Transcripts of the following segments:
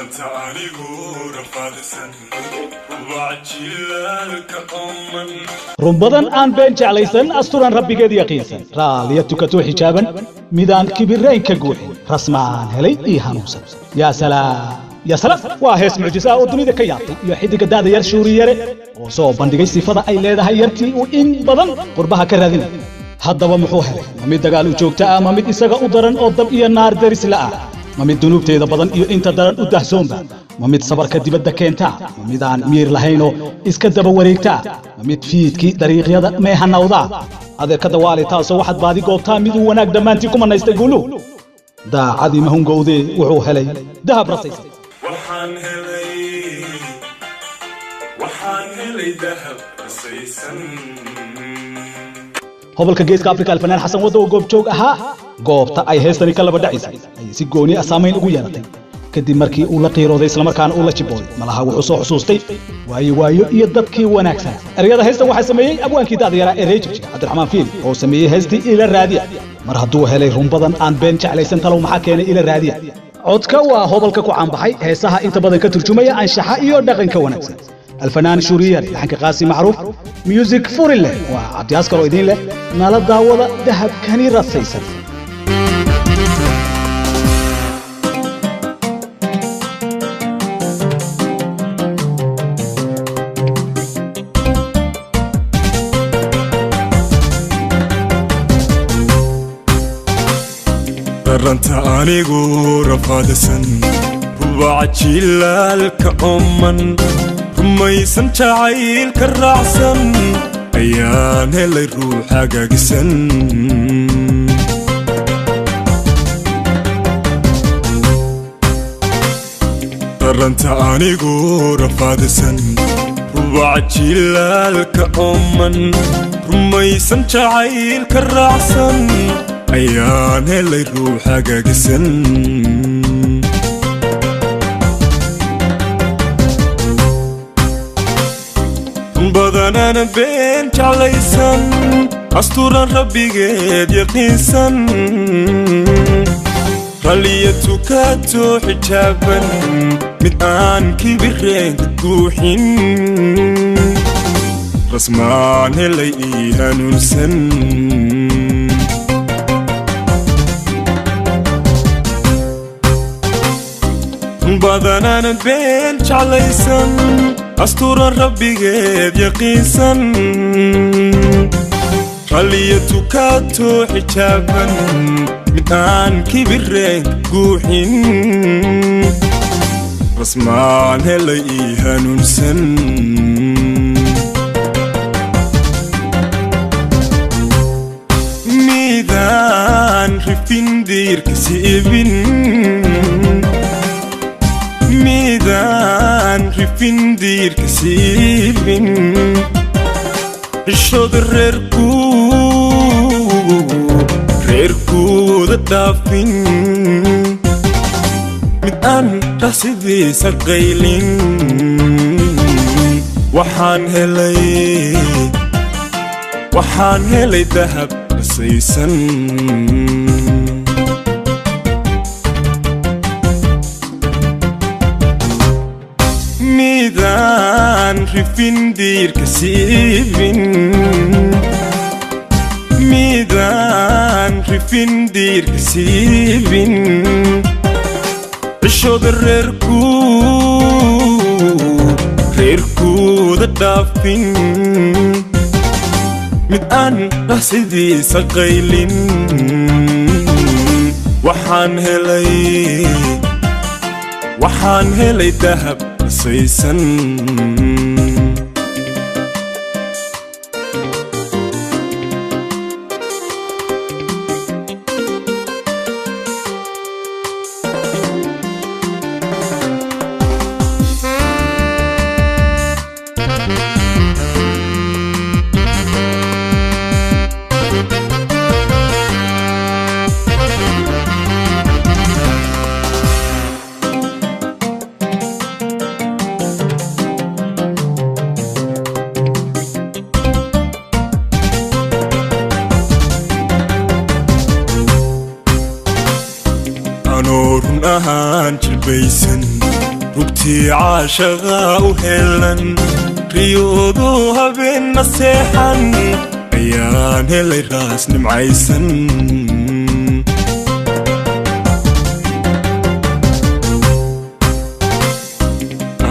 برنت أنيقو رفادسن وبعجلالك أمن رمضان آن بين جعليسن أستران ربي قد يقيسن راليتك تو حجابا ميدان كبيرين كجوحي رسمان هلي إيهانوسا يا سلام يا سلام واهس معجزة ودنيا كياتي يحيد قداد يرشوري يري وصوب بندقي صفة أي ليدها يرتي وإن بدن قربها كرادين هذا ومحوها ممد قالوا جوكتا ممد إساق أدران أضب إيا النار درس لا ممد دنوب تيدا بدن إيا إنت دران أدهزون با ممد صبر كدب الدكينتا ممدان مير لهينو إسكدب وريكتا ممد فيدكي دريق يدا ميها نوضا هذا كدوالي تاسو واحد بادي قوبتا ميدو وناك دمانتي كمان نيستيقولو دا عادي مهون قودي وحوه لي دهب رصيص وحان هلي دهب رصيصا هوبلka geeska Afrika alfanaan Xasan wado goob joog ahaa goobta ay heestani kala badhaysay ay si gooni ah saameyn ugu yeelatay kadib markii uu la qiirooday isla markaana uu la jibooy malaha wuxuu soo xusuustay waayo iyo dadkii wanaagsan erayada heesta waxa sameeyay abwaankii daadiyara ee Reejibka Cabdiraxmaan Fiil oo sameeyay heestii ila raadiya mar hadduu helay run badan aan been jeclaysan talow maxaa keenay ila raadiya codka waa hoobalka ku caanbaxay heesaha inta badan ka turjumaya anshaxa iyo dhaqanka wanaagsan الفنان شورياري لحنك قاسي معروف ميوزك فوري له وعبد ياسكر ويدين له نالا داوضة دهب كاني رصيصا برنت أنيقو رفادسن وبعجلالك أمن رميسن جعيل كالرعسن أيان هلي روح حقاقسن برنت أنيقو رفادسن وبعجلالك أمن رميسن جعيل كالرعسن أيان هلي روح حقاقسن بدن أنا بين جعليسن أستران ربي قد يقيسن راليتك تو حجابا مدان كبيرين تكوحين رسمان هلي إيهانوسن بدن أنا بين جعليسن أستران ربي قد يقيسن راليتك تو حجابا مدان كبيرين قوحين رسمان هلي إيهانوسن ميدان رفين دير كسيبين ميدان رفين دير كسيبين الشوط ريركو دافين مدان راسدي سقيلين وحان هلي دهب رصيصا ميدان رفين دير كسيبين ميدان رفين دير كسيبين الشوط ريركو دافين مدان راسدي سقيلين وحان هلي دهب رصيصا نور أهان جلبيسن rugtii caashaqa u helan riyoodu habeenna seexan ayaan helay raas nimcaysan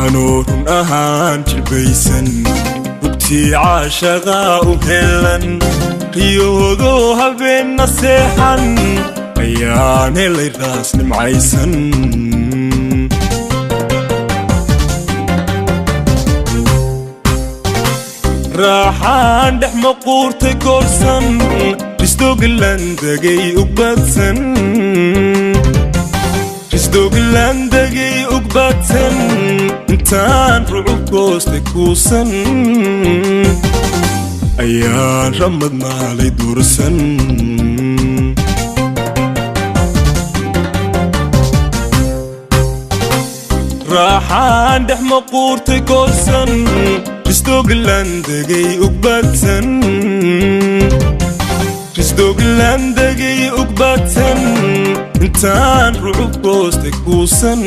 anoo run ahaan jilbaysan rugtii caashaqa u helan riyoodu habeenna seexan ayaan helay raas nimcaysan raaxaan dhex maquurtay koorsan risdoogilandagay ugbadsan risdoogilandagay ugbadsan intaan rucub goostay kuusan ayaan ramad maalay dursan raaxaan dhex maquurtay koorsan risdoogilandagay ugbadsan risdoogilandagay ugbadsan intaan rucub goostay kuusan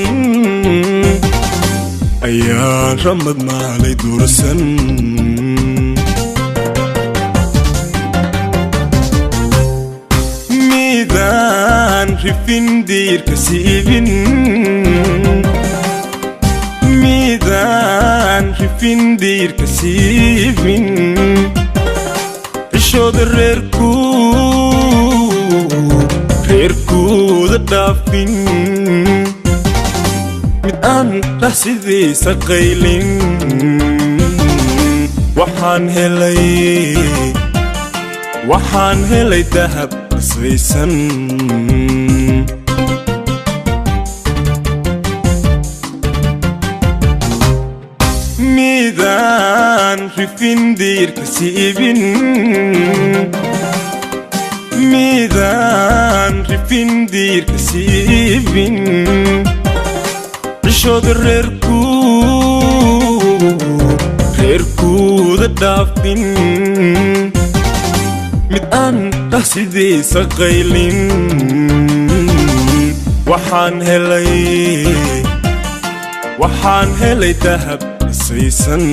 ayaan ramad maalay dursan midaan rifin diirka siibin midaan rifin diirka siibin cishooda reerkooda dhaafin mid aan rahsidiisa qaylin waxaan helay dahab asaysan midaan rifin diirka siibin midaan rifin diirka siibin cishooda reerkooda dhaafin mid aan rahsidiisa qaylin waxaan helay dahab asaysan